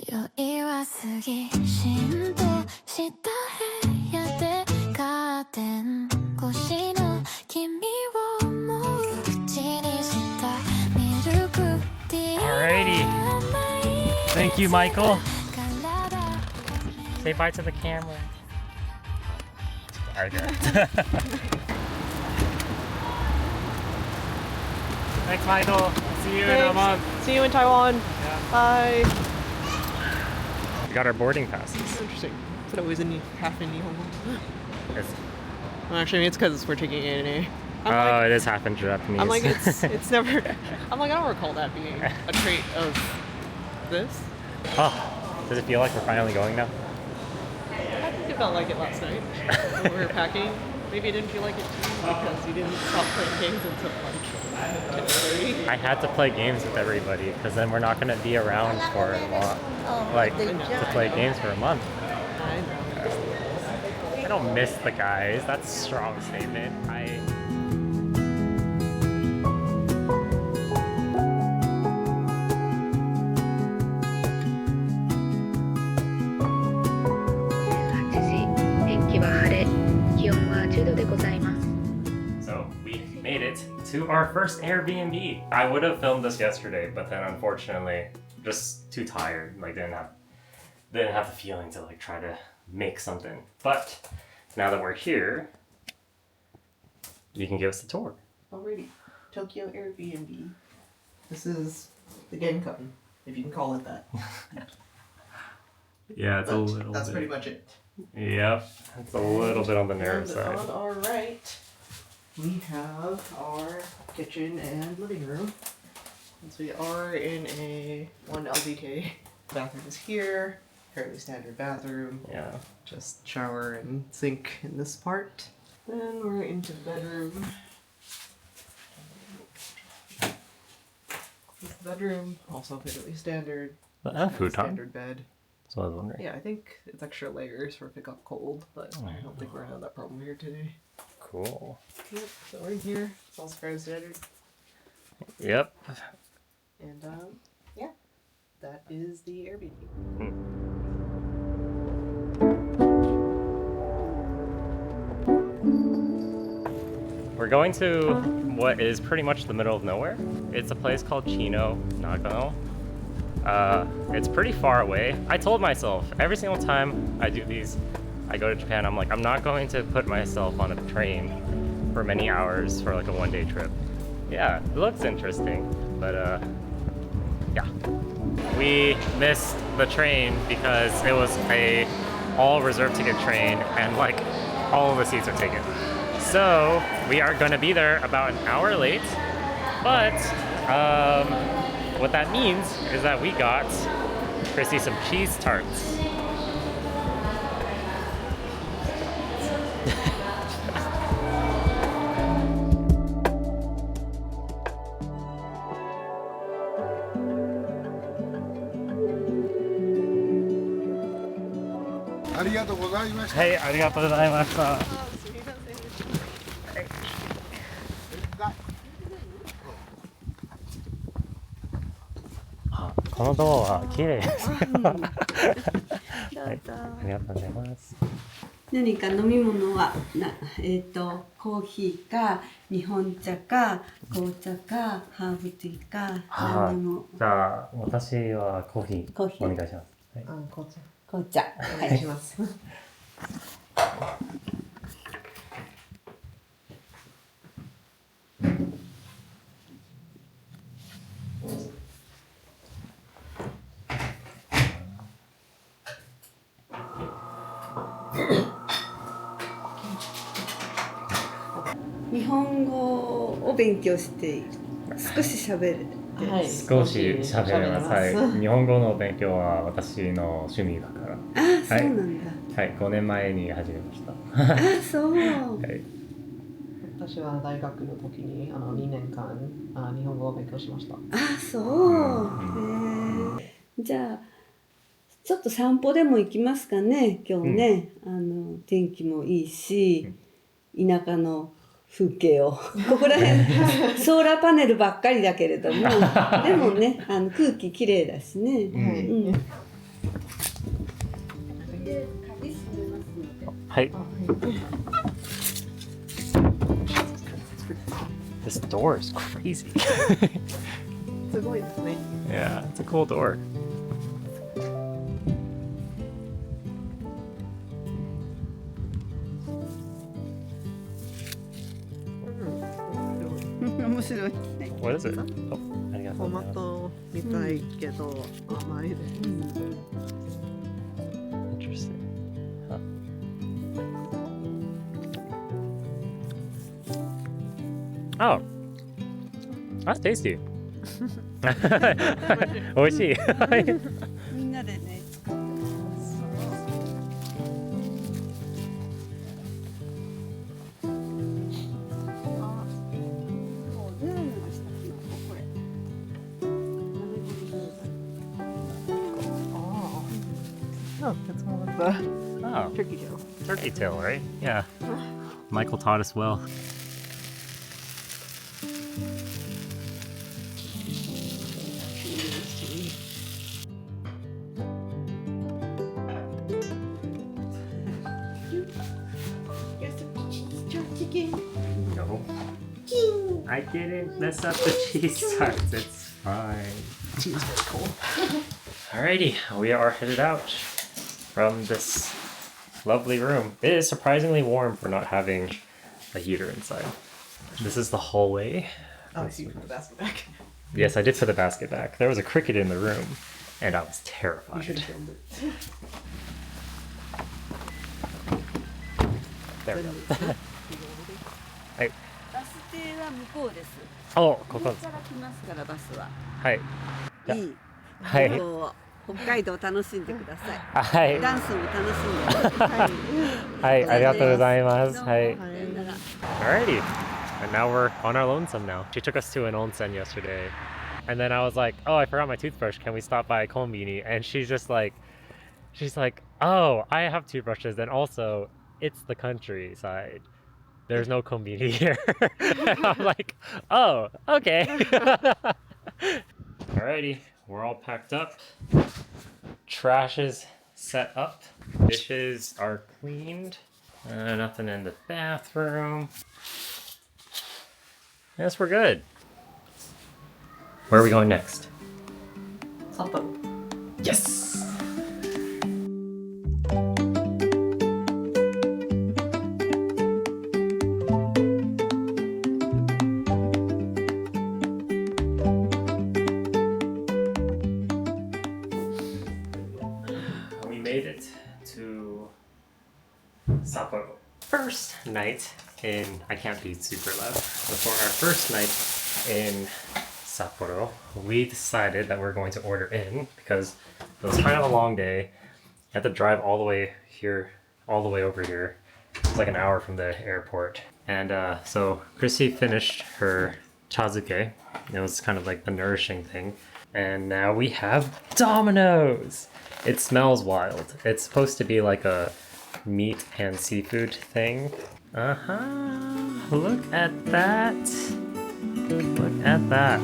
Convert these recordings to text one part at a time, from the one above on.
酔いは過ぎ浸透した部屋でカーテン越しの君を思う口にしたミルクティー Alrighty. Thank you, Michael. Say bye to the camera. Alright, Thanks, Michael. See you in a month. See you in Taiwan. Yeah. Bye. We got our boarding passes. Interesting. Is it always in half in Nihongo? It's, Well, actually, it's because we're taking ANA. oh, it is half in Japanese. I'm like, it's never. I'm like, I don't recall that being a trait of this. Oh, does it feel like we're finally going now? I think it felt like it last night when we were packing. Maybe it didn't feel like it too because you didn't stop playing games until like 10:30. I had to play games with everybody because then we're not going to be around for a long, like, to play games for a month. I know. I don't miss the guys. That's a strong statement. So we made it to our first Airbnb. I would have filmed this yesterday, but then unfortunately, just too tired. Like didn't have the feeling to like try to make something. But now that we're here, you can give us a tour. Alrighty. Tokyo Airbnb. This is the Genkan, if you can call it that. Yeah, it's a little. That's bit. pretty much it. Yep, it's a little bit on the narrow And side. on our right, we have our kitchen and living room. Since we are in a 1 LDK, bathroom is here. Fairly standard bathroom. Yeah. Just shower and sink in this part. Then we're into the bedroom. This bedroom, also fairly standard. Futon. Standard bed. So I was wondering. Yeah, I think it's extra layers for pick up cold, but I don't think we're gonna have that problem here today. Cool. Yep, so we're in here. It's also fairly standard. Yep. And yeah, that is the Airbnb. We're going to what is pretty much the middle of nowhere. It's a place called Chino, Nagano. It's pretty far away. I told myself every single time I do these, I go to Japan, I'm like, I'm not going to put myself on a train for many hours for like a one-day trip. Yeah, it looks interesting, but yeah. We missed the train because it was a all reserved ticket train and like all of the seats are taken. So we are gonna be there about an hour late, but what that means is that we got Chrissy some cheese tarts. Hey, ありがとうございました。このドアは綺麗です。はい、ありがとうございます。何か飲み物はコーヒーか日本茶か紅茶かハーブティーか何でも。じゃあ私はコーヒーお願いします。はい、紅茶。紅茶。お願いします。日本語を勉強して少し喋る。はい、少し喋れます。はい、日本語の勉強は私の趣味だから。あ、そうなんだ。はい、5年前に始めました。あ、そう。はい。私は大学の時に2年間日本語を勉強しました。あ、そう。じゃあちょっと散歩でも行きますかね。今日ね、天気もいいし、田舎の風景をここら辺ソーラーパネルばっかりだけれどもでもね空気きれいだしね、Hi. This door is crazy. すごいですね。 Yeah, it's a cool door. What is it? Oh, ありがとトマうございます。トみたいけど甘いです。 Interesting. Huh. Oh, that's tasty. 美味しい。みんなでね作ってますあ、もう全部したこれOh, it's more of the Oh, turkey tail. turkey tail, right? Yeah. Michael taught us well. No. I didn't mess up the cheese tarts. It's fine. Cheese is cool. Alrighty, we are headed out from this lovely room. It is surprisingly warm for not having a heater inside. This is the hallway. Oh, I see you put the basket back. Yes, I did put the basket back. There was a cricket in the room, and I was You terrified. should have filmed it. There we go. バス停は向こうです。お、ここここから来ますからバスは。はい。いい。はい旅行を北海道を楽しんでください。はい。ダンスも楽しんでください。はい、ありがとうございます。どうもはい。さよなら。 Alrighty. And now we're on our lonesome now. She took us to an onsen yesterday. And then I was like, oh, I forgot my toothbrush. Can we stop by Konbini? And she's like, oh, I have toothbrushes. And also, it's the countryside. There's no Konbini here. And I'm like, oh, okay. Alrighty. We're all packed up. Trash is set up. Dishes are cleaned. Nothing in the bathroom. Yes, we're good. Where are we going next? Sapporo. Yes! We made it to Sapporo. First night in, I can't be super loud. Before our first night in Sapporo, we decided that we're going to order in because it was kind of a long day. You had to drive all the way here, all the way over here. It's like an hour from the airport. And so Chrissy finished her chazuke. It was kind of like the nourishing thing. And now we have Domino's. It smells wild. It's supposed to be like a meat and seafood thing. Uh-huh. Look at that. Look at that.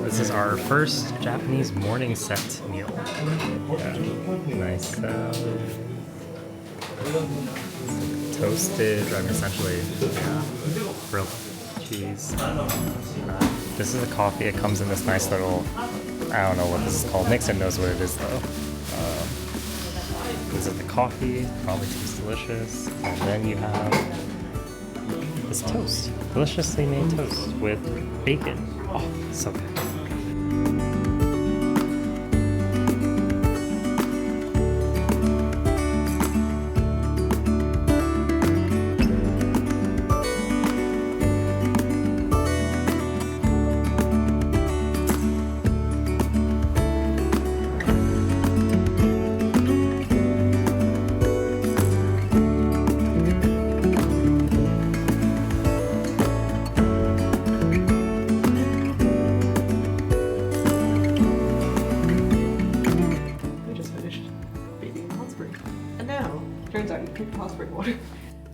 This is our first Japanese morning set meal. Yeah, nice. Toasted, essentially, yeah, grilled cheese. This is a coffee. It comes in this nice little, I don't know what this is called. Nixon knows what it is though. This is the coffee. Probably tastes delicious. And then you have this toast. Deliciously made toast with bacon. Oh, so good. Turns out you drink hot spring water.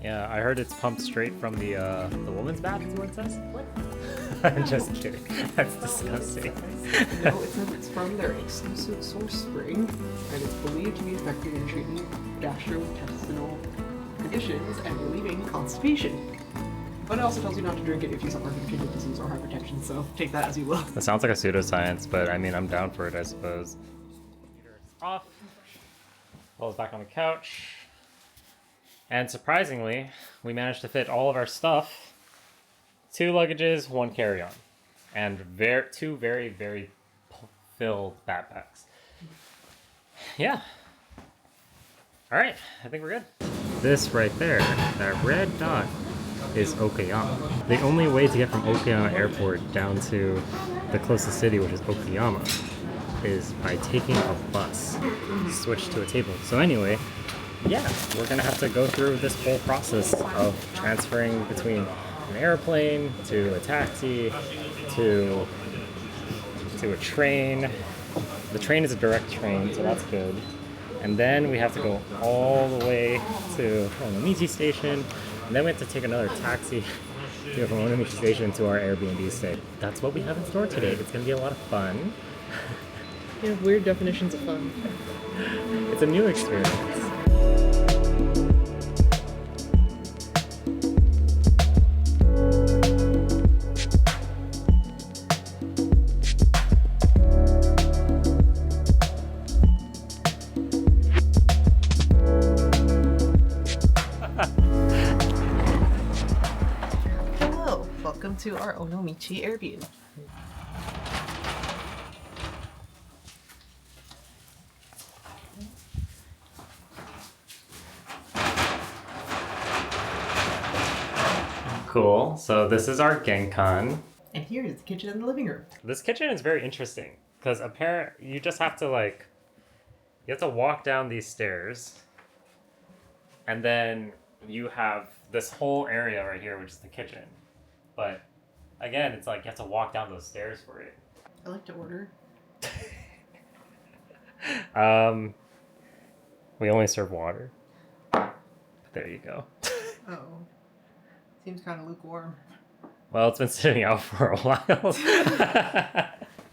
Yeah, I heard it's pumped straight from the woman's bath, is what it says? What? I'm just kidding. That's disgusting. No, it says it's from their exclusive source spring, and it's believed to be effective in treating gastrointestinal conditions and relieving constipation. But it also tells you not to drink it if you suffer from kidney disease or hypertension, so take that as you will. That sounds like a pseudoscience, but I mean, I'm down for it, I suppose. Computer's off. Paul's back on the couch. And surprisingly, we managed to fit all of our stuff. 2 luggages, 1 carry-on. And 2 very, very filled backpacks. Yeah. Alright, I think we're good. This right there, that red dot, is Okayama. The only way to get from Okayama Airport down to the closest city, which is Okayama, is by taking a bus. Switch to a table. So anyway, yeah, we're gonna have to go through this whole process of transferring between an airplane to a taxi to a train. The train is a direct train, so that's good. And then we have to go all the way to Onomichi Station, and then we have to take another taxi to go from Onomichi Station to our Airbnb stay. That's what we have in store today. It's gonna be a lot of fun. You have weird definitions of fun. It's a new experience. Hello, welcome to our Onomichi Airbnb. Cool. So this is our Genkan. And here is the kitchen and the living room. This kitchen is very interesting because you just have to you have to walk down these stairs, and then you have this whole area right here, which is the kitchen. But again, it's like you have to walk down those stairs for it. I like to order. We only serve water. There you go. Oh. Seems kind of lukewarm. Well, it's been sitting out for a while.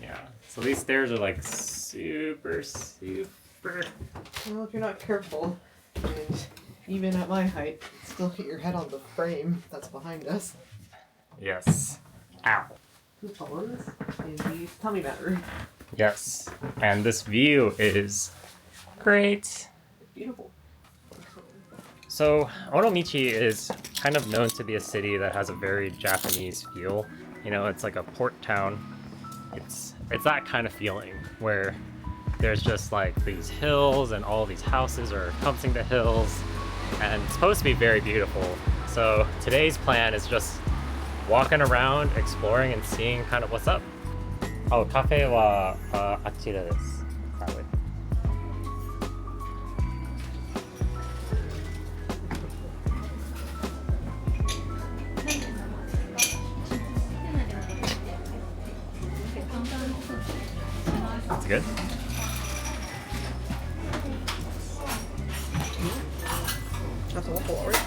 Yeah. So these stairs are like super. Well, if you're not careful, and even at my height, still hit your head on the frame that's behind us. Yes. Ow. Who follows in the tummy mat room. Yes. And this view is great. It's beautiful. So Onomichi is kind of known to be a city that has a very Japanese feel. You know, it's like a port town. It's that kind of feeling where there's just like these hills and all these houses are encompassing the hills, and it's supposed to be very beautiful. So today's plan is just walking around, exploring, and seeing kind of what's up. Oh, cafe wa achira desu. That way. That's good. That's awful, already.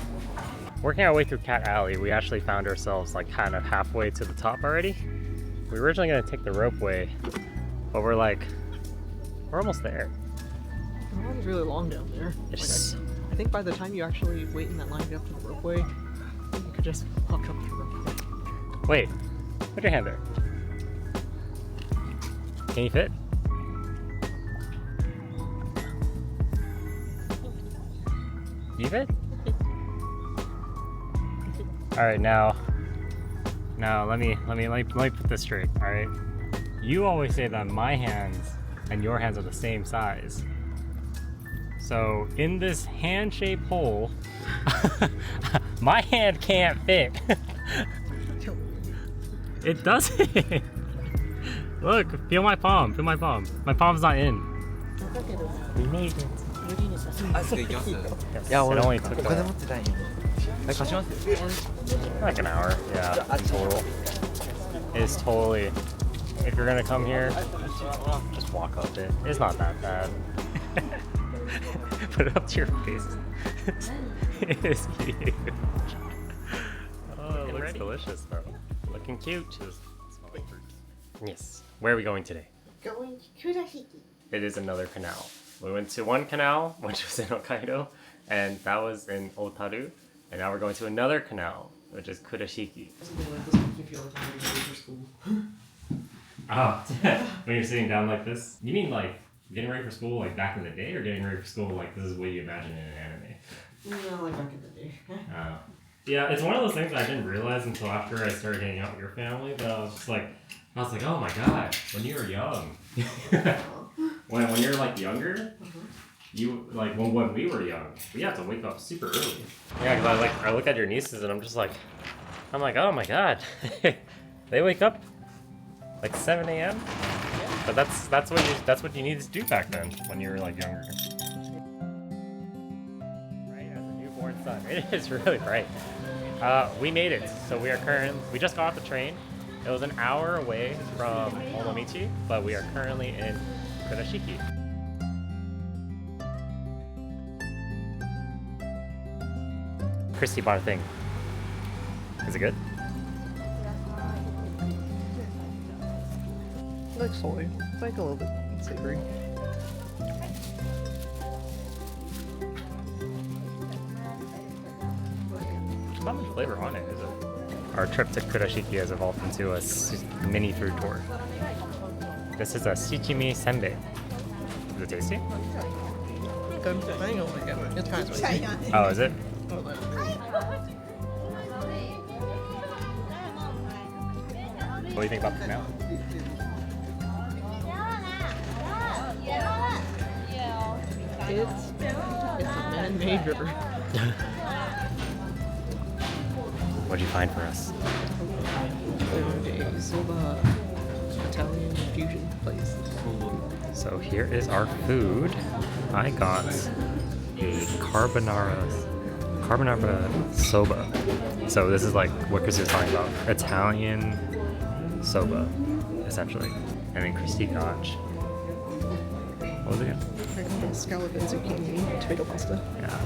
Working our way through Cat Alley, we actually found ourselves like kind of halfway to the top already. We were originally going to take the ropeway, but we're almost there. The line's really long down there. It's I think by the time you actually wait in that line to get up to the ropeway, you could just walk up the ropeway. Wait, put your hand there. Can you fit? You fit? All right, now let me put this straight. All right, you always say that my hands and your hands are the same size. So in this hand-shaped hole, my hand can't fit. It doesn't. Look, feel my palm. Feel my palm. My palm's not in. We made it. アイスが行きます？ Yes, いや、 it 俺 only お took 金持ってないよ。貸します？ like an hour. Yeah, in total. It's totally. If you're gonna come here, just walk up it. It's not that bad. put it up to your face. It is huge. Oh, it looks delicious though. Looking cute. Just smelling fruit. Yes. Where are we going today? Going to Kurashiki. It is another canal. We went to one canal, which was in Hokkaido, and that was in Otaru. And now we're going to another canal, which is Kurashiki. Something like this makes me feel like I'm ready for school. Oh, when you're sitting down like this? You mean like getting ready for school like back in the day, or getting ready for school like this is what you imagine in an anime? No, like back in the day. Yeah, it's one of those things I didn't realize until after I started hanging out with your family, but I was like, oh my god, when you were young. when you're like younger, you like when we were young, we had to wake up super early. Yeah, because I look at your nieces and I'm like, oh my god, they wake up like 7 a.m. But that's what you needed to do back then when you were like younger. Right, as a newborn son, it is really bright. We made it, so we just got off the train. It was an hour away from Onomichi, but we are currently in Kurashiki. Christy bought a thing. Is it good? It looks soy. It's like a little bit savory. Not much flavor on it, is it? Our trip to Kurashiki has evolved into a mini food tour. This is a shichimi senbei. Is it tasty? Good. I think it'll like it. It's kind of spicy. Oh, is it? What do you think about the canal? It's a man-made river. What'd you find for us? A soba Italian fusion place. So here is our food. I got a carbonara soba. So this is like what Chris was talking about. Italian soba, essentially. And then Christy got, what was it again? I got scallop and zucchini tomato pasta. Yeah.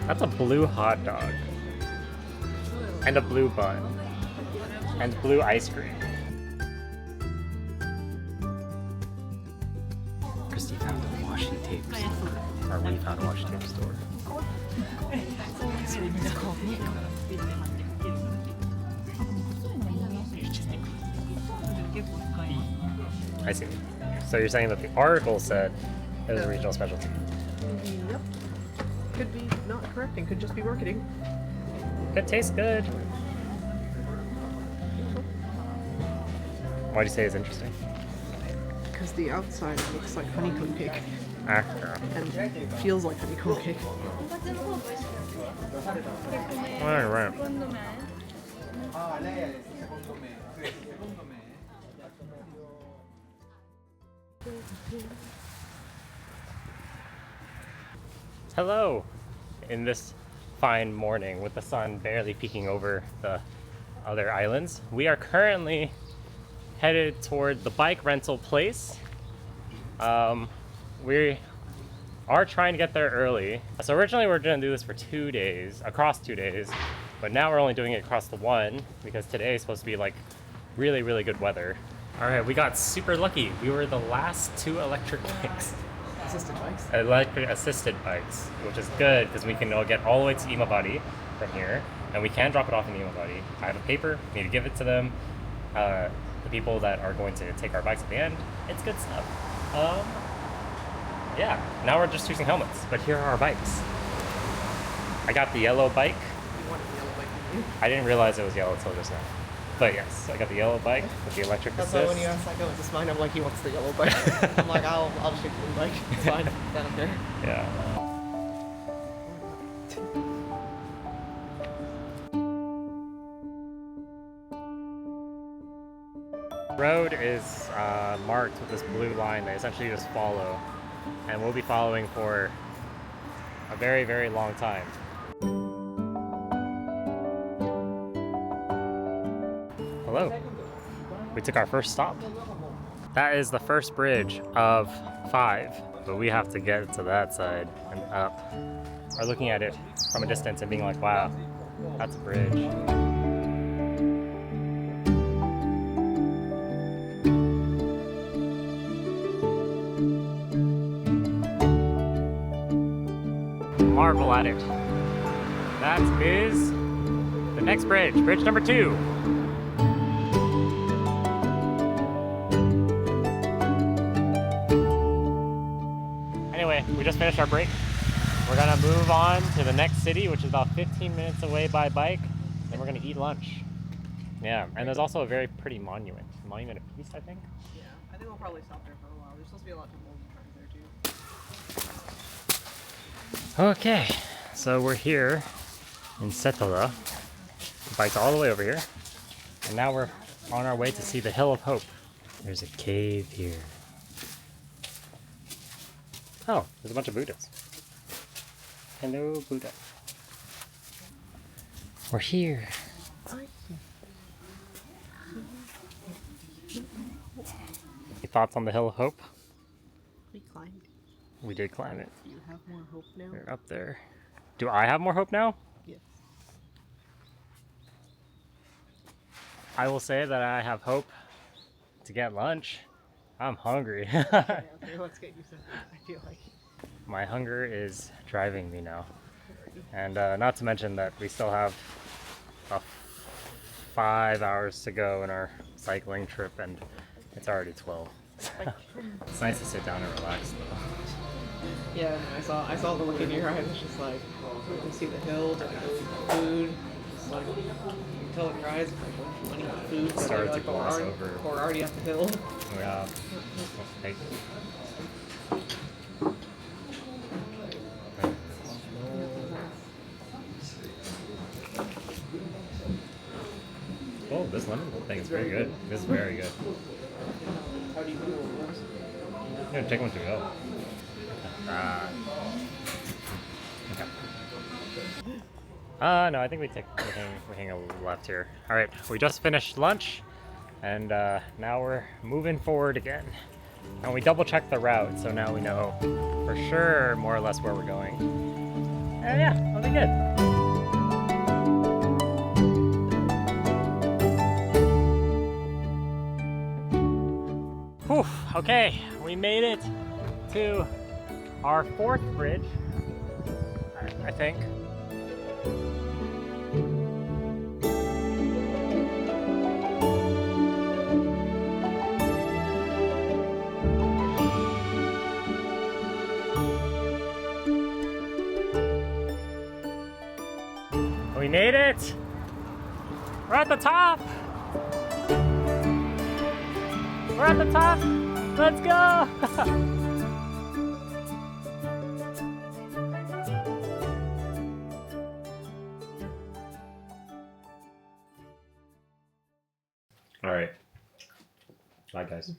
That's a blue hot dog. And a blue bun. And blue ice cream. Christy found a washi tape store. Or we found a washi tape store. I see. So you're saying that the article said it was a regional specialty. Yep. Could be not correcting, could just be marketing. It tastes good. Why'd you say it's interesting? Because the outside looks like honeycomb cake. Actor. And feels like honeycomb cake. Right. Hello! In this fine morning with the sun barely peeking over the other islands, we are currently headed toward the bike rental place. We are trying to get there early. So originally we were going to do this for 2 days, across 2 days, but now we're only doing it across the one because today is supposed to be like really, really good weather. All right, we got super lucky. We were the last 2 electric bikes. Assisted bikes. Electric assisted bikes, which is good because we can get all the way to Imabari from here, and we can drop it off in Imabari. I have a paper, we need to give it to them, the people that are going to take our bikes at the end. It's good stuff. Yeah, now we're just choosing helmets, but here are our bikes. I got the yellow bike. You wanted the yellow bike, didn't you? I didn't realize it was yellow until just now. But yes, I got the yellow bike with the electric That's assist. why when you asked, like, oh, is this mine? I'm like, he wants the yellow bike. I'm like, I'll just take the blue bike. It's fine. I don't care. Yeah. Road is marked with this blue line that essentially just follow, and we'll be following for a very, very long time. Hello. We took our first stop. That is the first bridge of 5 but we have to get to that side and up. Or looking at it from a distance and being like, wow, that's a bridge. Marvel at it. That is the next bridge, bridge number 2. Anyway, we just finished our break. We're gonna move on to the next city, which is about 15 minutes away by bike. Then we're gonna eat lunch. Yeah, and there's also a very pretty monument. Monument of Peace, I think? Yeah, I think we'll probably stop there for a while. There's supposed to be a lot of people there too. Okay, so we're here in Setola. The bike's all the way over here. And now we're on our way to see the Hill of Hope. There's a cave here. Oh, there's a bunch of Buddhas. Hello, Buddha. We're here. Any thoughts on the Hill of Hope? We climbed. We did climb it. Do you have more hope now? We're up there. Do I have more hope now? Yes. I will say that I have hope to get lunch. I'm hungry. Okay, let's get you some. I feel like. My hunger is driving me now. And not to mention that we still have 5 hours to go in our cycling trip and it's already 12. It's nice to sit down and relax though. Yeah, I saw the look in your eyes. It's just like we can see the hill, to food. It's like you can tell in your eyes like when you want food. Started like, to gloss over. We're already at the hill. Yeah. Hey. Oh, this lemon thing is very good. This is very good. How do you feel? I'm gonna take one to go. Okay. No, I think we hang a left here. All right, we just finished lunch, and now we're moving forward again. And we double checked the route, so now we know for sure more or less where we're going. And yeah, that'll be good. Whew, okay, we made it to our 4th bridge, I think. We made it! We're at the top! We're at the top! Let's go! All right. Bye, guys.